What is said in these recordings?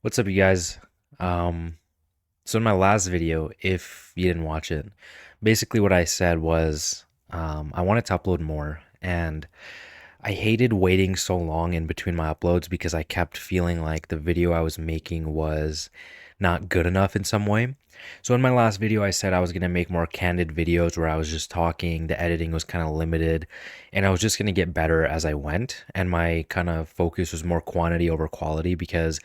What's up, you guys? Um, so in my last video, if you didn't watch it, basically what I said was I wanted to upload more, and I hated waiting so long in between my uploads because I kept feeling like the video I was making was not good enough in some way. So in my last video, I said I was gonna make more candid videos where I was just talking, the editing was kind of limited, and I was just gonna get better as I went. And my kind of focus was more quantity over quality because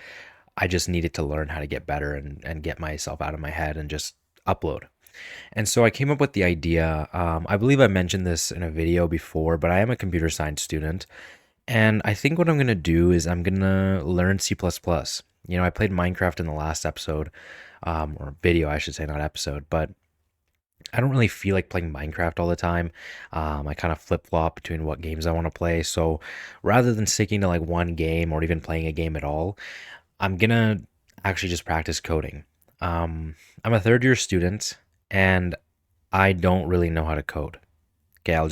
I just needed to learn how to get better and get myself out of my head and just upload. And so I came up with the idea. I believe I mentioned this in a video before, but I am a computer science student. And I think what I'm going to do is I'm going to learn C++. plus plus. I played Minecraft in the last episode, or video, I should say, not episode, but I don't really feel like playing Minecraft all the time. I kind of flip flop between what games I want to play. So rather than sticking to like one game or even playing a game at all, I'm gonna actually just practice coding. I'm a third year student and I don't really know how to code. Okay, I'll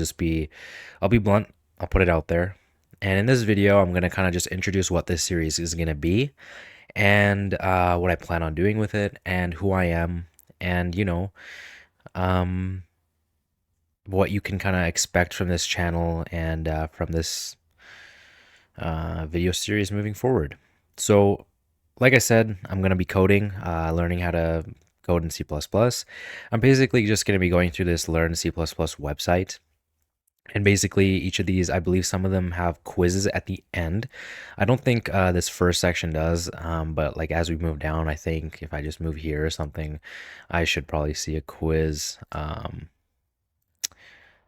be blunt, I'll put it out there. And in this video, I'm gonna kind of just introduce what this series is gonna be and what I plan on doing with it and who I am and, um, what you can kind of expect from this channel and from this video series moving forward. So, like I said, I'm going to be coding, learning how to code in C++. I'm basically just going to be going through this Learn C++ website. And basically, each of these, I believe some of them have quizzes at the end. I don't think this first section does, but like as we move down, I think if I just move here or something, I should probably see a quiz.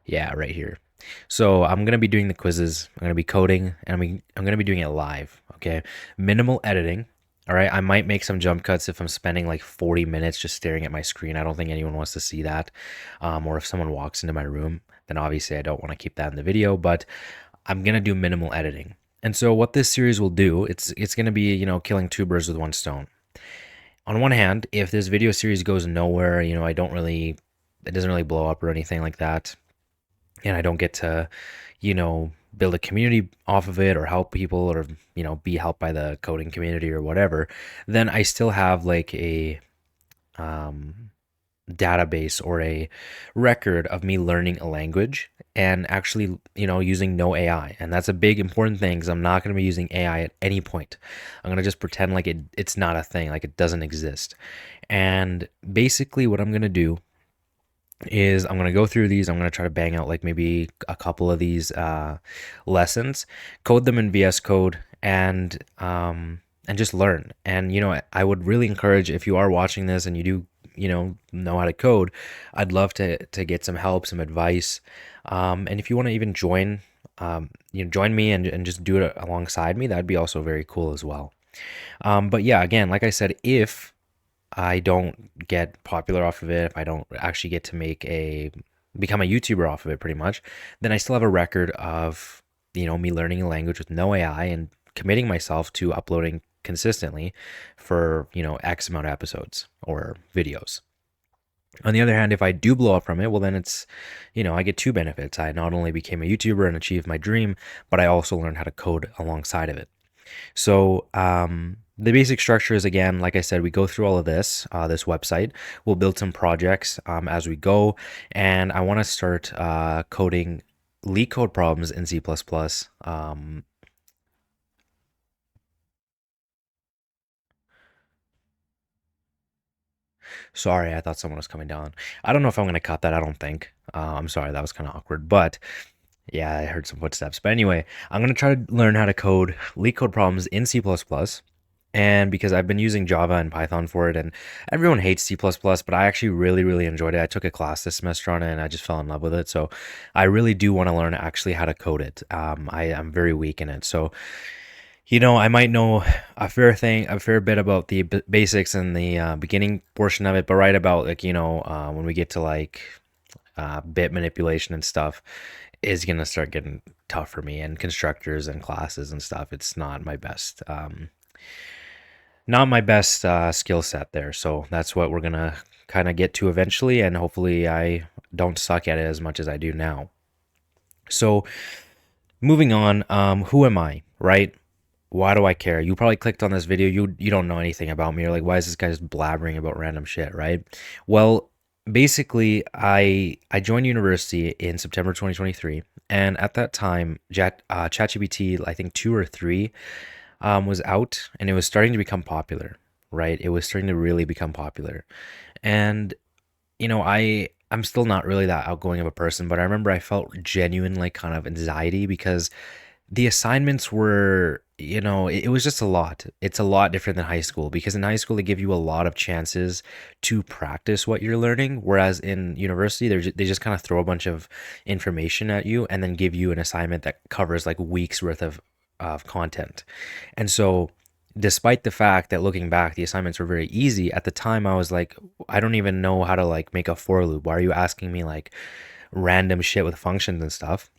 Yeah, right here. So I'm gonna be doing the quizzes. I'm gonna be coding, and I'm gonna be doing it live. Okay, minimal editing. All right, I might make some jump cuts if I'm spending like 40 minutes just staring at my screen. I don't think anyone wants to see that. Or if someone walks into my room, then obviously I don't want to keep that in the video. But I'm gonna do minimal editing. And so what this series will do, it's gonna be killing two birds with one stone. On one hand, if this video series goes nowhere, it doesn't really blow up or anything like that, and I don't get to, build a community off of it or help people or, be helped by the coding community or whatever, then I still have like a um, database or a record of me learning a language and actually, using no AI. And that's a big important thing because I'm not going to be using AI at any point. I'm going to just pretend like it's not a thing, like it doesn't exist. And basically, what I'm going to do is I'm going to go through these. I'm going to try to bang out like maybe a couple of these lessons, code them in VS Code, and just learn. And I would really encourage, if you are watching this and you do know how to code, I'd love to get some help, some advice. And if you want to even join me and just do it alongside me, that'd be also very cool as well. But yeah, again, like I said, if I don't get popular off of it, if I don't actually get to become a YouTuber off of it pretty much, then I still have a record of, me learning a language with no AI and committing myself to uploading consistently for, X amount of episodes or videos. On the other hand, if I do blow up from it, well, then I get two benefits. I not only became a YouTuber and achieved my dream, but I also learned how to code alongside of it. So the basic structure is, again, like I said, we go through all of this website. We'll build some projects as we go, and I want to start coding leak code problems in C++. Sorry, I thought someone was coming down. I don't know if I'm going to cut that. I don't think. I'm sorry, that was kind of awkward, but yeah, I heard some footsteps. But anyway, I'm going to try to learn how to code leak code problems in C++. And because I've been using Java and Python for it, and everyone hates C++, but I actually really, really enjoyed it. I took a class this semester on it and I just fell in love with it. So I really do want to learn actually how to code it. I'm very weak in it. So, I might know a fair bit about the basics and the beginning portion of it, but right about like, when we get to like bit manipulation and stuff is going to start getting tough for me, and constructors and classes and stuff. It's not my best skill set there. So that's what we're gonna kind of get to eventually, and hopefully I don't suck at it as much as I do now. So moving on, who am I, right? why do I care? You probably clicked on this video. You don't know anything about me. Or like, why is this guy just blabbering about random shit, right? Well, basically, I joined university in September 2023, and at that time, ChatGPT, I think 2 or 3, was out, and it was starting to become popular, right? It was starting to really become popular, and I'm still not really that outgoing of a person, but I remember I felt genuine like kind of anxiety because the assignments were, it was just a lot. It's a lot different than high school because in high school they give you a lot of chances to practice what you're learning, whereas in university they just kind of throw a bunch of information at you and then give you an assignment that covers like weeks worth of content. And so despite the fact that looking back the assignments were very easy, at the time I was like, I don't even know how to like make a for loop. Why are you asking me like random shit with functions and stuff?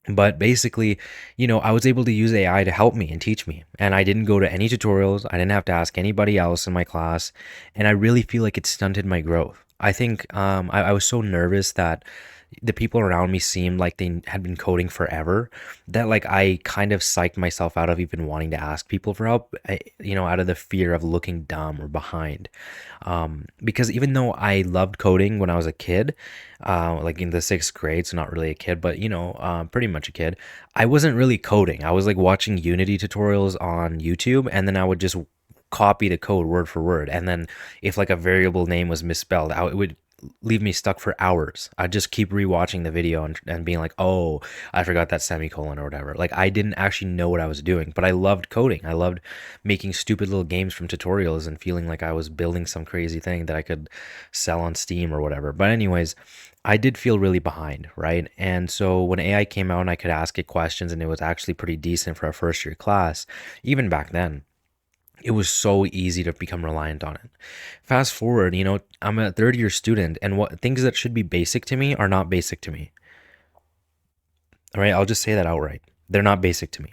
But basically, I was able to use AI to help me and teach me. And I didn't go to any tutorials. I didn't have to ask anybody else in my class. And I really feel like it stunted my growth. I think I was so nervous that the people around me seemed like they had been coding forever that like I kind of psyched myself out of even wanting to ask people for help, out of the fear of looking dumb or behind. Because even though I loved coding when I was a kid, like in the 6th grade, so not really a kid, but pretty much a kid, I wasn't really coding. I was like watching Unity tutorials on YouTube, and then I would just copy the code word for word. And then if like a variable name was misspelled, it would leave me stuck for hours. I'd just keep rewatching the video and being like, oh, I forgot that semicolon or whatever. Like I didn't actually know what I was doing, but I loved coding. I loved making stupid little games from tutorials and feeling like I was building some crazy thing that I could sell on Steam or whatever. But anyways, I did feel really behind, right? And so when AI came out and I could ask it questions and it was actually pretty decent for a first year class, even back then, it was so easy to become reliant on it. Fast forward, I'm a third year student, and what things that should be basic to me are not basic to me. All right, I'll just say that outright. They're not basic to me.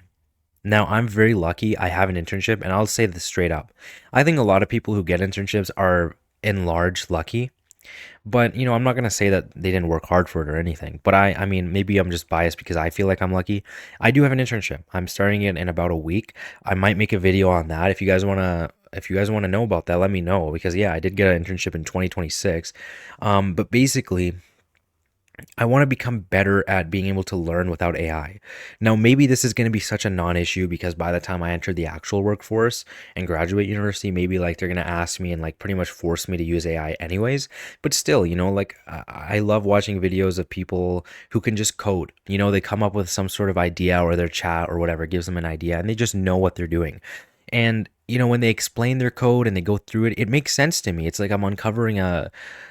Now, I'm very lucky I have an internship, and I'll say this straight up. I think a lot of people who get internships are in large lucky, but I'm not gonna say that they didn't work hard for it or anything. But I mean, maybe I'm just biased because I feel like I'm lucky. I do have an internship. I'm starting it in about a week. I might make a video on that. If you guys wanna know about that, let me know because yeah, I did get an internship in 2026. But basically, I want to become better at being able to learn without AI. Now, maybe this is going to be such a non-issue because by the time I enter the actual workforce and graduate university, maybe like they're going to ask me and like pretty much force me to use AI anyways. But still, like I love watching videos of people who can just code. They come up with some sort of idea or their chat or whatever gives them an idea and they just know what they're doing. And when they explain their code and they go through it, it makes sense to me. It's like I'm uncovering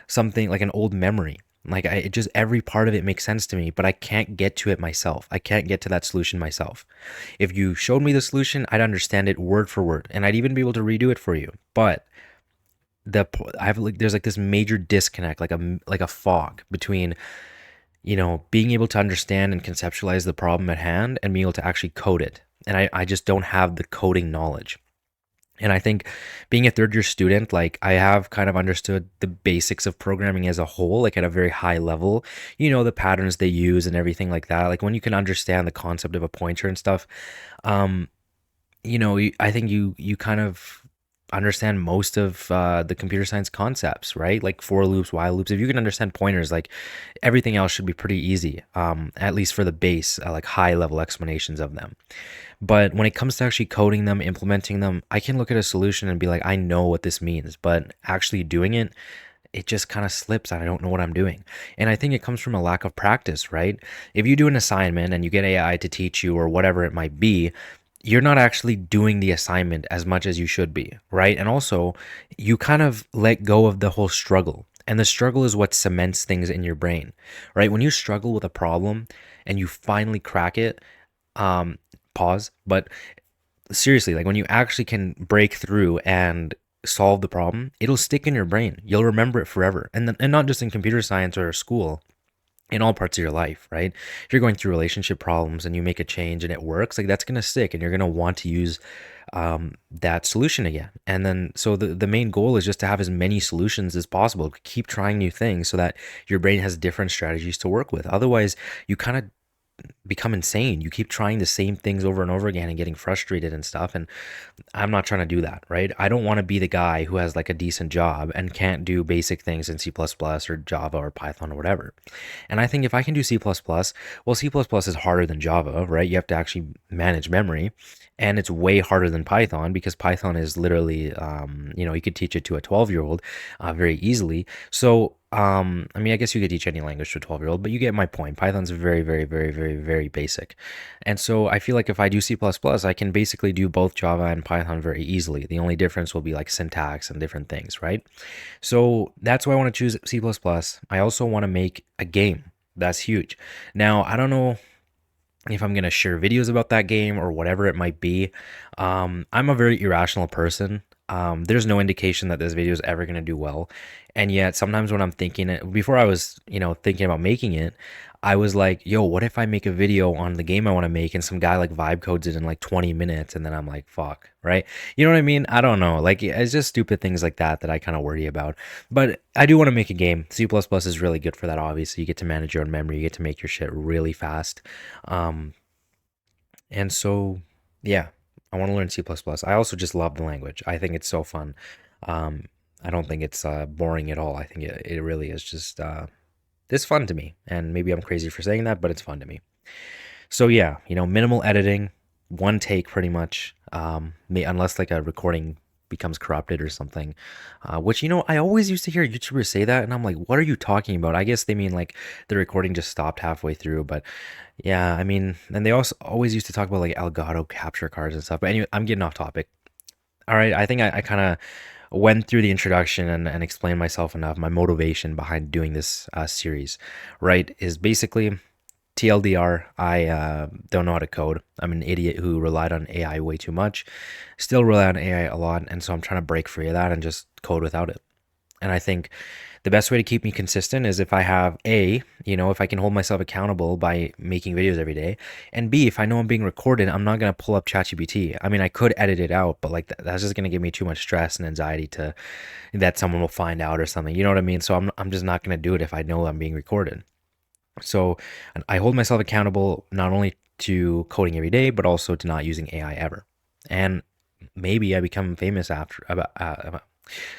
something like an old memory. Like it just every part of it makes sense to me, but I can't get to it myself. I can't get to that solution myself. If you showed me the solution, I'd understand it word for word, and I'd even be able to redo it for you. But there's like this major disconnect, like a fog between being able to understand and conceptualize the problem at hand and being able to actually code it. And I just don't have the coding knowledge. And I think being a third year student, like I have kind of understood the basics of programming as a whole, like at a very high level, the patterns they use and everything like that. Like when you can understand the concept of a pointer and stuff, um, I think you kind of understand most of the computer science concepts, right? Like for loops, while loops. If you can understand pointers, like everything else should be pretty easy, at least for the base, like high level explanations of them. But when it comes to actually coding them, implementing them, I can look at a solution and be like, I know what this means, but actually doing it, it just kind of slips and I don't know what I'm doing. And I think it comes from a lack of practice, right? If you do an assignment and you get AI to teach you or whatever it might be, you're not actually doing the assignment as much as you should be, right? And also, you kind of let go of the whole struggle. And the struggle is what cements things in your brain, right? When you struggle with a problem and you finally crack it, pause, but seriously, like when you actually can break through and solve the problem, it'll stick in your brain. You'll remember it forever. And not just in computer science or school, in all parts of your life, right? If you're going through relationship problems and you make a change and it works, like that's going to stick and you're going to want to use that solution again. And then, so the main goal is just to have as many solutions as possible. Keep trying new things so that your brain has different strategies to work with. Otherwise, you kind of become insane. You keep trying the same things over and over again and getting frustrated and stuff. And I'm not trying to do that, right? I don't want to be the guy who has like a decent job and can't do basic things in C++ or Java or Python or whatever. And I think if I can do C++, well, C++ is harder than Java, right? You have to actually manage memory. And it's way harder than Python because Python is literally, you could teach it to a 12-year-old very easily. So, I mean, I guess you could teach any language to a 12-year-old, but you get my point. Python's very, very, very, very, very basic. And so I feel like if I do C++, I can basically do both Java and Python very easily. The only difference will be like syntax and different things, right? So that's why I want to choose C++. I also want to make a game. That's huge. Now, I don't know if I'm gonna share videos about that game or whatever it might be. I'm a very irrational person. There's no indication that this video is ever gonna do well, and yet sometimes when I'm thinking it, before I was, thinking about making it, I was like, "Yo, what if I make a video on the game I want to make, and some guy like vibe codes it in like 20 minutes, and then I'm like, fuck, right? You know what I mean? I don't know. Like, it's just stupid things like that I kind of worry about. But I do want to make a game. C++ is really good for that. Obviously, you get to manage your own memory. You get to make your shit really fast. Um, and so, yeah, I want to learn C++. I also just love the language. I think it's so fun. Um, I don't think it's boring at all. I think it really is just it's fun to me. And maybe I'm crazy for saying that, but it's fun to me. So yeah, minimal editing, one take pretty much, unless like a recording becomes corrupted or something, which, I always used to hear YouTubers say that, and I'm like, what are you talking about? I guess they mean like the recording just stopped halfway through, but yeah, I mean, and they also always used to talk about like Elgato capture cards and stuff. But anyway, I'm getting off topic. All right, I think I kind of went through the introduction and explained myself enough. My motivation behind doing this series, right, is basically TLDR, I don't know how to code. I'm an idiot who relied on AI way too much. Still rely on AI a lot, and so I'm trying to break free of that and just code without it. And I think the best way to keep me consistent is if I have if I can hold myself accountable by making videos every day, and B, if I know I'm being recorded, I'm not gonna pull up ChatGPT. I mean, I could edit it out, but like that's just gonna give me too much stress and anxiety to that someone will find out or something. You know what I mean? So I'm just not gonna do it if I know I'm being recorded. So I hold myself accountable not only to coding every day, but also to not using AI ever. And maybe I become famous after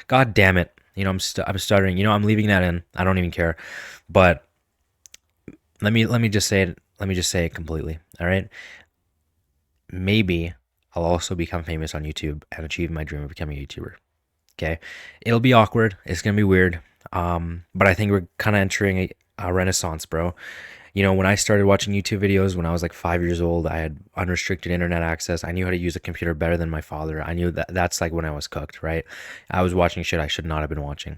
God damn it. I'm stuttering. I'm leaving that in. I don't even care. But let me just say it. Let me just say it completely. All right. Maybe I'll also become famous on YouTube and achieve my dream of becoming a YouTuber. Okay. It'll be awkward. It's gonna be weird. But I think we're kind of entering a renaissance, bro. When I started watching YouTube videos when I was like 5 years old, I had unrestricted internet access. I knew how to use a computer better than my father. I knew that's like when I was cooked, right? I was watching shit I should not have been watching.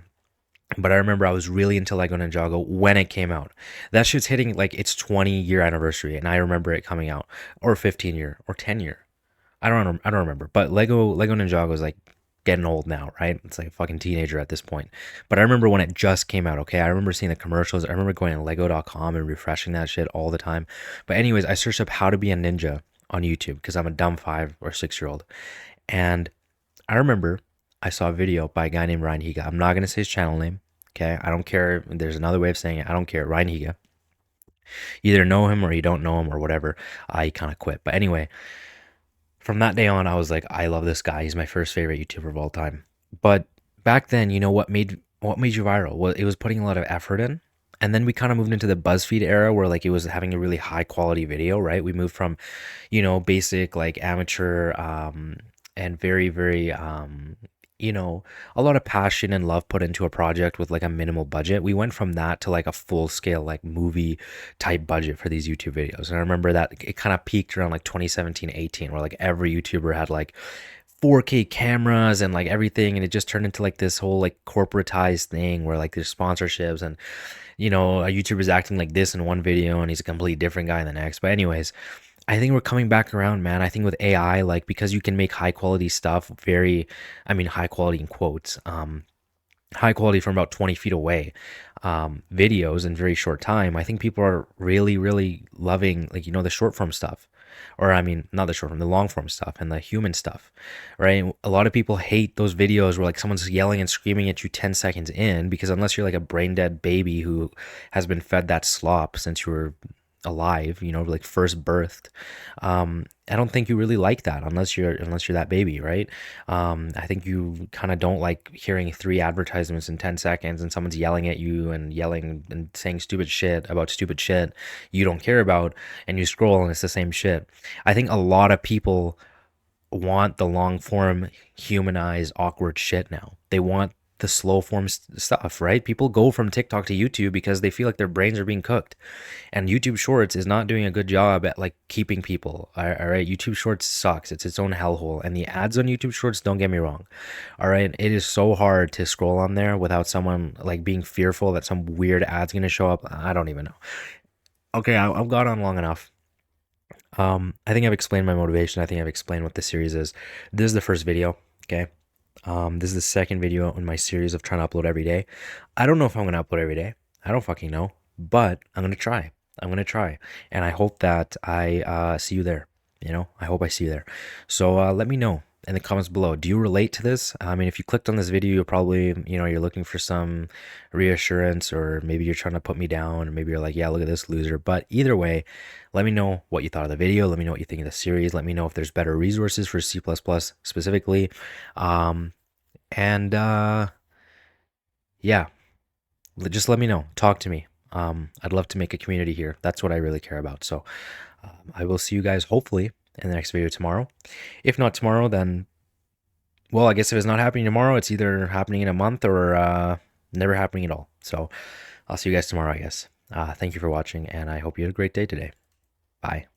But I remember I was really into Lego Ninjago when it came out. That shit's hitting like its 20-year anniversary, and I remember it coming out, or 15-year, or 10-year. I don't remember. But Lego Ninjago is like getting old now, right? It's like a fucking teenager at this point. But I remember when it just came out, okay? I remember seeing the commercials. I remember going to lego.com and refreshing that shit all the time. But anyways, I searched up how to be a ninja on YouTube because I'm a dumb 5 or 6-year-old. And I remember I saw a video by a guy named Ryan Higa. I'm not going to say his channel name, okay? I don't care. There's another way of saying it. I don't care. Ryan Higa. You either know him or you don't know him or whatever. He kind of quit. But anyway, from that day on, I was like, I love this guy. He's my first favorite YouTuber of all time. But back then, what made you viral? Well, it was putting a lot of effort in. And then we kind of moved into the BuzzFeed era where like it was having a really high quality video, right? We moved from, basic like amateur and very, very a lot of passion and love put into a project with like a minimal budget. We went from that to like a full scale like movie type budget for these YouTube videos. And I remember that it kind of peaked around like 2017-18 where like every YouTuber had like 4K cameras and like everything, and it just turned into like this whole like corporatized thing where like there's sponsorships and a YouTuber's acting like this in one video and he's a completely different guy in the next. But anyways, I think we're coming back around, man. I think with AI, like because you can make high quality stuff, high quality in quotes, high quality from about 20 feet away, videos in very short time. I think people are really, really loving like the short form stuff, or not the short form, the long form stuff and the human stuff, right? A lot of people hate those videos where like someone's yelling and screaming at you 10 seconds in, because unless you're like a brain dead baby who has been fed that slop since you were alive, you know, like first birthed, I don't think you really like that unless you're that baby, right? I think you kind of don't like hearing 3 advertisements in 10 seconds and someone's yelling at you and yelling and saying stupid shit about stupid shit you don't care about, and you scroll and it's the same shit. I think a lot of people want the long form, humanized, awkward shit now. They want the slow form stuff, right? People go from TikTok to YouTube because they feel like their brains are being cooked. And YouTube Shorts is not doing a good job at like keeping people. All right, YouTube Shorts sucks. It's its own hellhole. And the ads on YouTube Shorts, don't get me wrong. All right, it is so hard to scroll on there without someone like being fearful that some weird ad's gonna show up. I don't even know. Okay, I've got on long enough. I think I've explained my motivation. I think I've explained what the series is. This is the first video. Okay. This is the second video in my series of trying to upload every day. I don't know if I'm gonna upload every day. I don't fucking know, but I'm gonna try. I'm gonna try, and I hope that I see you there. You know, I hope I see you there. So let me know in the comments below. Do you relate to this? I mean, if you clicked on this video, you're probably, you know, you're looking for some reassurance, or maybe you're trying to put me down, or maybe you're like, yeah, look at this loser. But either way, let me know what you thought of the video. Let me know what you think of the series. Let me know if there's better resources for C++ specifically. And yeah, just let me know. Talk to me. I'd love to make a community here. That's what I really care about. So I will see you guys hopefully in the next video tomorrow. If not tomorrow, then, well, I guess if it's not happening tomorrow, it's either happening in a month or never happening at all. So I'll see you guys tomorrow, I guess. Thank you for watching, and I hope you had a great day today. Bye.